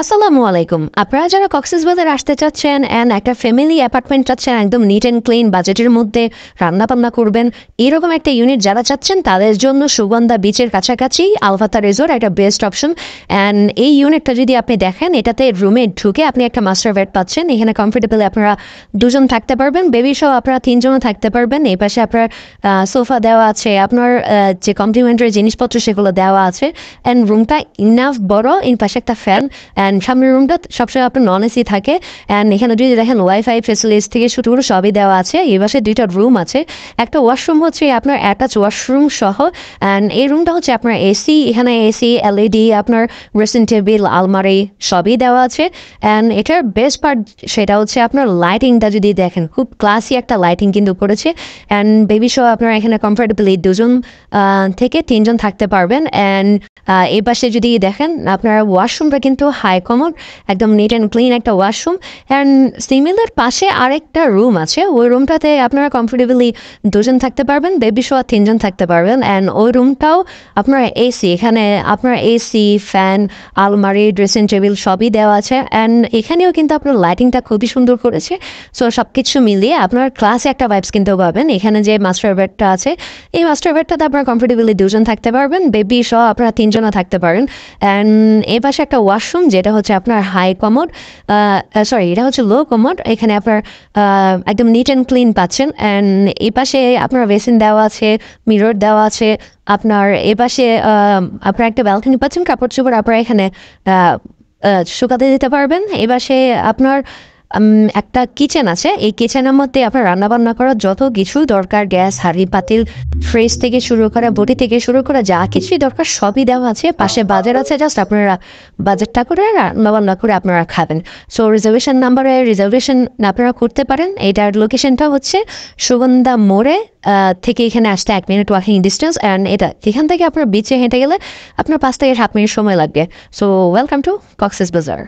আসসালামু আলাইকুম। আপনারা যারা কক্সবাজার আসতে চাচ্ছেন অ্যান্ড একটা ফ্যামিলি অ্যাপার্টমেন্ট চাচ্ছেন একদম নিট অ্যান্ড ক্লিন বাজেটের মধ্যে রান্নাবান্না করবেন, এরকম একটা ইউনিট যারা চাচ্ছেন তাদের জন্য সুগন্ধা বিচের কাছাকাছি আলফাতা রিসোর্ট একটা বেস্ট অপশন। অ্যান্ড এই ইউনিটটা যদি আপনি দেখেন, এটাতে রুমে ঢুকে আপনি একটা মাস্টার বেড পাচ্ছেন। এখানে কমফোর্টেবলি আপনারা দুজন থাকতে পারবেন, বেবি সহ আপনারা তিনজনও থাকতে পারবেন। এই পাশে আপনার সোফা দেওয়া আছে, আপনার যে কমপ্লিমেন্টারি জিনিসপত্র সেগুলো দেওয়া আছে। অ্যান্ড রুমটা ইনাফ বড়, এর পাশে একটা ফ্যান। অ্যান্ড সামনের রুমটা সবসময় আপনার নন এসি থাকে। অ্যান্ড এখানে যদি দেখেন ওয়াইফাই ফেসিলিটিস থেকে শুরু করে সবই দেওয়া আছে। এই পাশে দুইটা রুম আছে, একটা ওয়াশরুম হচ্ছে আপনার অ্যাটাচ ওয়াশরুম সহ। অ্যান্ড এই রুমটা হচ্ছে আপনার এসি, এখানে এসি এলইডি আপনার ড্রেসিং টেবিল আলমারি সবই দেওয়া আছে। অ্যান্ড এটার বেস্ট পার্ট সেটা হচ্ছে আপনার লাইটিংটা যদি দেখেন, খুব ক্লাসি একটা লাইটিং কিন্তু করেছে। অ্যান্ড বেবি সহ আপনারা এখানে কমফোর্টেবলি দুজন থেকে তিনজন থাকতে পারবেন। অ্যান্ড এই পাশে যদি দেখেন আপনার ওয়াশরুমটা কিন্তু হাই কমন, একদম নিট অ্যান্ড ক্লিন একটা ওয়াশরুম। অ্যান্ড সিমিলার পাশে আরেকটা রুম আছে, ওই রুমটাতে আপনারা কমফোর্টেবলি দুজন থাকতে পারবেন, বেবি সহ তিনজন থাকতে পারবেন। অ্যান্ড ওই রুমটাও আপনার এসি, এখানে আপনার এসি ফ্যান আলমারি ড্রেসিং টেবিল সবই দেওয়া আছে। অ্যান্ড এখানেও কিন্তু আপনার লাইটিংটা খুবই সুন্দর করেছে। সো সব কিছু মিলিয়ে আপনার ক্লাসে একটা ভাইবস কিন্তু পাবেন। এখানে যে মাস্টার বেডটা আছে, এই মাস্টার বেডটাতে আপনারা কমফোর্টেবলি দুজন থাকতে পারবেন, বেবি সহ আপনারা তিনজনও থাকতে পারেন। অ্যান্ড এই পাশে একটা ওয়াশরুম যেটা হচ্ছে আপনার হাই কমোড, সরি এটা হচ্ছে লো কমোড। এখানে আপনার একদম নিট অ্যান্ড ক্লিন পাচ্ছেন। অ্যান্ড এই পাশে আপনার বেসিন দেওয়া আছে, মিরর দেওয়া আছে। আপনার এ পাশে আপনার একটা ব্যালকনি পাচ্ছেন, কাপড় চোপড় আপনারা এখানে শুকাতে দিতে পারবেন। এ পাশে আপনার একটা কিচেন আছে, এই কিচেনের মধ্যে আপনার রান্নাবান্না করার যত কিছু দরকার, গ্যাস হাঁড়ি পাতিল ফ্রিজ থেকে শুরু করে বটি থেকে শুরু করে যা কিছুই দরকার সবই দেওয়া আছে। পাশে বাজার আছে, জাস্ট আপনারা বাজারটা করে রান্নাবান্না করে আপনারা খাবেন। সো রিজার্ভেশন নাম্বারে রিজার্ভেশন আপনারা করতে পারেন। এটার লোকেশনটা হচ্ছে সুগন্ধা মোড়ে থেকে এখানে আসতে 1 মিনিট ওয়াকিং ডিস্টেন্স। অ্যান্ড এটা এখান থেকে আপনার বিচে হেঁটে গেলে আপনার 5 থেকে 7 মিনিট সময় লাগবে। So welcome to Cox's Bazar.